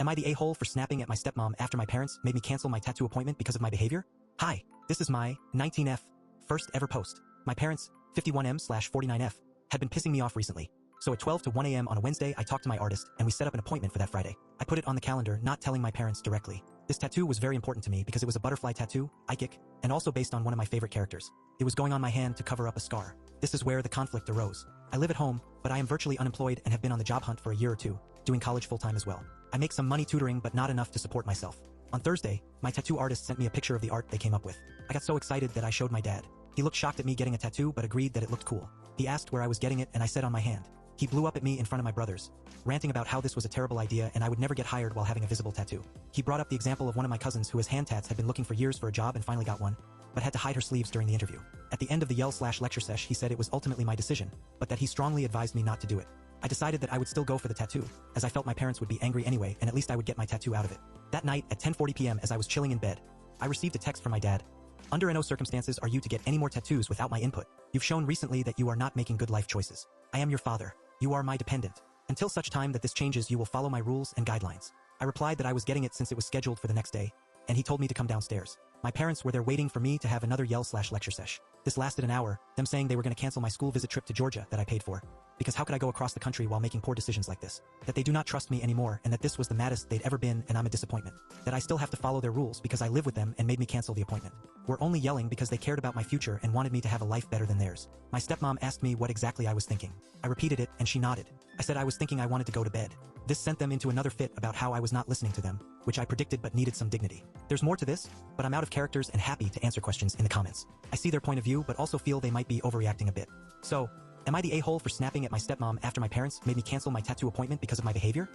Am I the a-hole for snapping at my stepmom after my parents made me cancel my tattoo appointment because of my behavior? Hi, this is my 19F first ever post. My parents, 51M/49F, had been pissing me off recently. So at 12 to 1 a.m. on a Wednesday, I talked to my artist and we set up an appointment for that Friday. I put it on the calendar, not telling my parents directly. This tattoo was very important to me because it was a butterfly tattoo, Ikik, and also based on one of my favorite characters. It was going on my hand to cover up a scar. This is where the conflict arose. I live at home, but I am virtually unemployed and have been on the job hunt for a year or two, doing college full-time as well. I make some money tutoring but not enough to support myself. On Thursday, my tattoo artist sent me a picture of the art they came up with. I got so excited that I showed my dad. He looked shocked at me getting a tattoo but agreed that it looked cool. He asked where I was getting it and I said on my hand. He blew up at me in front of my brothers, ranting about how this was a terrible idea and I would never get hired while having a visible tattoo. He brought up the example of one of my cousins who has hand tats had been looking for years for a job and finally got one, but had to hide her sleeves during the interview. At the end of the yell/lecture sesh, he said it was ultimately my decision, but that he strongly advised me not to do it. I decided that I would still go for the tattoo, as I felt my parents would be angry anyway and at least I would get my tattoo out of it. That night at 10:40 p.m. as I was chilling in bed, I received a text from my dad. Under no circumstances are you to get any more tattoos without my input. You've shown recently that you are not making good life choices. I am your father. You are my dependent. Until such time that this changes, you will follow my rules and guidelines. I replied that I was getting it since it was scheduled for the next day, and he told me to come downstairs. My parents were there waiting for me to have another yell/lecture sesh. This lasted an hour, them saying they were going to cancel my school visit trip to Georgia that I paid for. Because how could I go across the country while making poor decisions like this? That they do not trust me anymore and that this was the maddest they'd ever been and I'm a disappointment. That I still have to follow their rules because I live with them and made me cancel the appointment. We're only yelling because they cared about my future and wanted me to have a life better than theirs. My stepmom asked me what exactly I was thinking. I repeated it and she nodded. I said I was thinking I wanted to go to bed. This sent them into another fit about how I was not listening to them, which I predicted but needed some dignity. There's more to this, but I'm out of characters and happy to answer questions in the comments. I see their point of view but also feel they might be overreacting a bit. So, am I the a-hole for snapping at my stepmom after my parents made me cancel my tattoo appointment because of my behavior?